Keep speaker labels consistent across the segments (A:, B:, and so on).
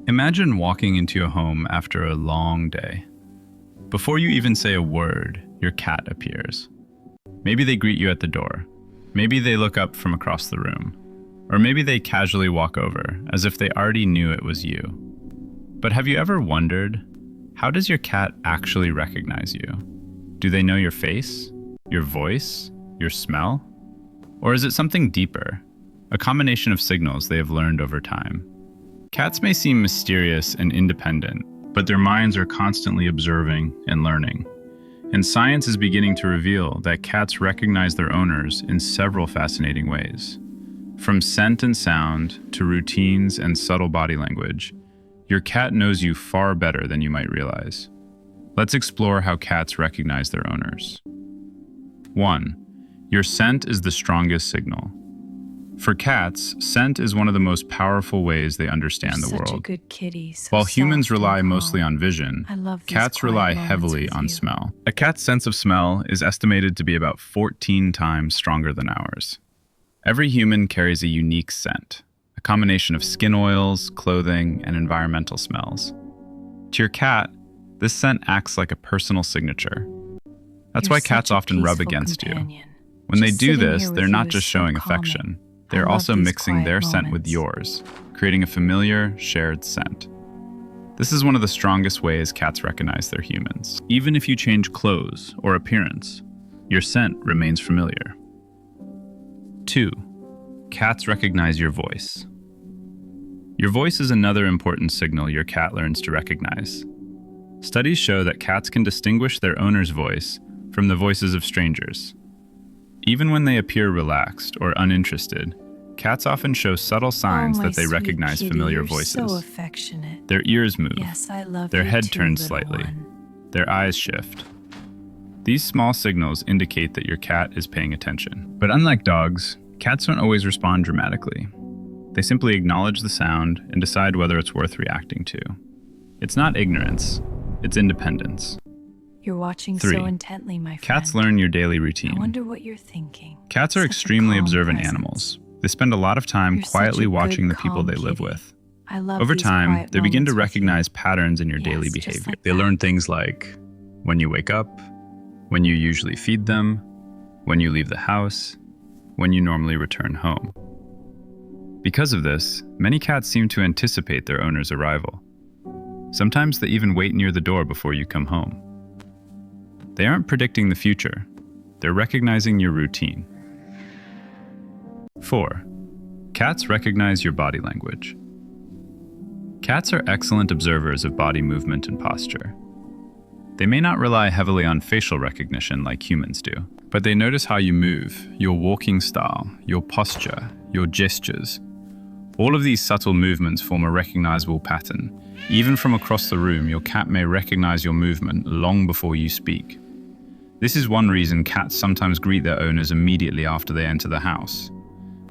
A: Imagine walking into your home after a long day. Before you even say a word, your cat appears. Maybe they greet you at the door. Maybe they look up from across the room. Or maybe they casually walk over, as if they already knew it was you. But have you ever wondered, how does your cat actually recognize you? Do they know your face, your voice, your smell? Or is it something deeper, a combination of signals they have learned over time? Cats may seem mysterious and independent, but their minds are constantly observing and learning. And science is beginning to reveal that cats recognize their owners in several fascinating ways. From scent and sound to routines and subtle body language, your cat knows you far better than you might realize. Let's explore how cats recognize their owners. 1. Your scent is the strongest signal. For cats, scent is one of the most powerful ways they understand the world.
B: Such a good kitty. So
A: While humans
B: soft and
A: rely
B: calm.
A: mostly on vision,
B: I love these
A: cats
B: quiet
A: rely
B: moments
A: heavily
B: with
A: on
B: you.
A: smell. A cat's sense of smell is estimated to be about 14 times stronger than ours. Every human carries a unique scent, a combination of skin oils, clothing, and environmental smells. To your cat, this scent acts like a personal signature. That's
B: You're
A: why cats
B: such a
A: often rub
B: peaceful
A: against you.
B: companion.
A: When they
B: Just
A: do
B: sitting
A: this,
B: here with
A: they're
B: you
A: not
B: is
A: just
B: so
A: showing
B: calming.
A: affection.
B: I
A: They're
B: love
A: also
B: these
A: mixing
B: quiet
A: their scent with
B: moments.
A: yours, creating a familiar, shared scent. This is one of the strongest ways cats recognize their humans. Even if you change clothes or appearance, your scent remains familiar. 2. Cats recognize your voice. Your voice is another important signal your cat learns to recognize. Studies show that cats can distinguish their owner's voice from the voices of strangers. Even when they appear relaxed or uninterested, cats often show subtle signs
B: Oh,
A: that they
B: my sweet
A: recognize
B: kitty,
A: familiar
B: you're
A: voices.
B: So affectionate.
A: Their ears move.
B: Yes, I love
A: Their
B: you
A: head
B: too,
A: turns
B: little
A: slightly.
B: one.
A: Their eyes shift. These small signals indicate that your cat is paying attention. But unlike dogs, cats don't always respond dramatically. They simply acknowledge the sound and decide whether it's worth reacting to. It's not ignorance, it's independence.
B: You're watching
A: 3.
B: so intently, my friend.
A: Cats learn your daily
B: I
A: routine.
B: wonder what you're thinking.
A: Cats are
B: Such a
A: extremely
B: calm
A: observant
B: presence.
A: animals. They spend a lot of time
B: You're such
A: quietly
B: a good,
A: watching the people
B: calm
A: they live
B: kitty.
A: with.
B: I love
A: Over
B: these
A: time,
B: quiet
A: they begin to
B: moments with you.
A: recognize patterns in your daily
B: Yes, just
A: behavior.
B: like
A: They
B: that.
A: learn things like when you wake up, when you usually feed them, when you leave the house, when you normally return home. Because of this, many cats seem to anticipate their owner's arrival. Sometimes they even wait near the door before you come home. They aren't predicting the future, they're recognizing your routine. 4. Cats recognize your body language. Cats are excellent observers of body movement and posture. They may not rely heavily on facial recognition like humans do, but they notice how you move, your walking style, your posture, your gestures. All of these subtle movements form a recognizable pattern. Even from across the room, your cat may recognize your movement long before you speak. This is one reason cats sometimes greet their owners immediately after they enter the house.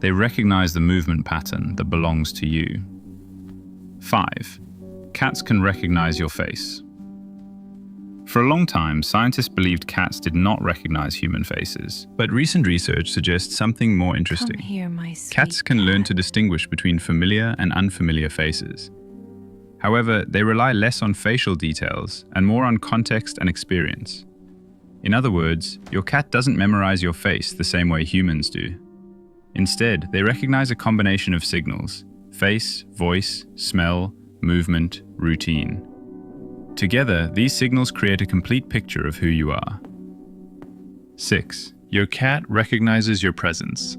A: They recognize the movement pattern that belongs to you. 5. Cats can recognize your face. For a long time, scientists believed cats did not recognize human faces. But recent research suggests something more interesting.
B: Come here, my sweet
A: Cats can learn
B: cat.
A: to distinguish between familiar and unfamiliar faces. However, they rely less on facial details and more on context and experience. In other words, your cat doesn't memorize your face the same way humans do. Instead, they recognize a combination of signals: face, voice, smell, movement, routine. Together, these signals create a complete picture of who you are. 6. Your cat recognizes your presence.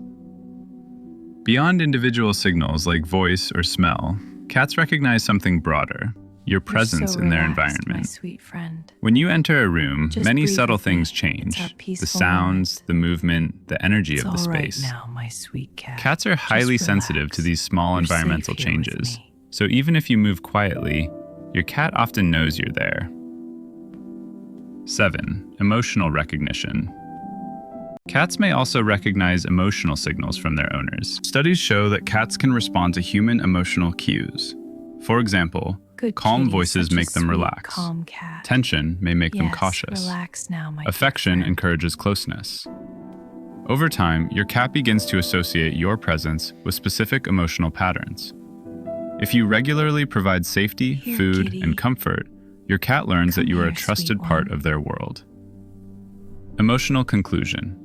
A: Beyond individual signals like voice or smell, cats recognize something broader: your presence
B: so
A: in their
B: relaxed, my
A: environment.
B: sweet friend.
A: When you enter a room,
B: Just
A: many
B: breathe
A: subtle
B: with me.
A: things
B: It's
A: change.
B: our
A: The
B: peaceful
A: sounds,
B: moment.
A: the movement, the energy
B: It's
A: of the
B: all right
A: space.
B: now, my sweet cat.
A: Cats are highly
B: Just
A: sensitive to
B: relax.
A: these small
B: You're safe
A: environmental
B: here with
A: changes.
B: me.
A: So even if you move quietly, your cat often knows you're there. 7. Emotional recognition. Cats may also recognize emotional signals from their owners. Studies show that cats can respond to human emotional cues. For example,
B: Good
A: calm
B: kitty,
A: voices
B: such a
A: make them
B: sweet,
A: relax.
B: Calm cat.
A: Tension may make them
B: Yes,
A: cautious.
B: Relax now, my dear
A: Affection
B: friend.
A: encourages closeness. Over time, your cat begins to associate your presence with specific emotional patterns. If you regularly provide safety,
B: Here,
A: food,
B: kitty.
A: and comfort, your cat learns that
B: Come
A: you are a
B: here,
A: trusted
B: sweet
A: part
B: one.
A: of their world. Emotional conclusion.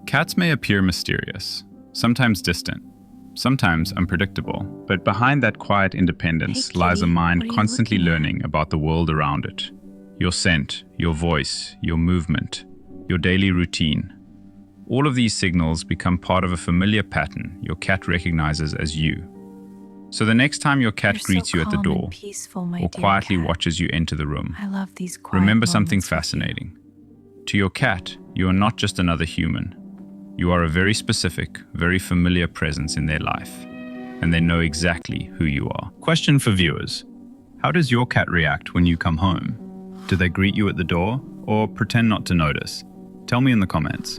A: Cats may appear mysterious, sometimes distant, sometimes unpredictable, but behind that quiet independence
B: Hey,
A: lies a
B: kitty,
A: mind
B: what are you
A: constantly
B: looking at?
A: learning about the world around it. Your scent, your voice, your movement, your daily routine. All of these signals become part of a familiar pattern your cat recognizes as you. So the next time your cat
B: You're
A: greets
B: so
A: you at the
B: calm and
A: door,
B: peaceful, my
A: or
B: dear
A: quietly
B: cat.
A: watches you enter the room,
B: I love these quiet
A: remember something
B: moments with you.
A: fascinating. To your cat, you are not just another human. You are a very specific, very familiar presence in their life, and they know exactly who you are. Question for viewers. How does your cat react when you come home? Do they greet you at the door or pretend not to notice? Tell me in the comments.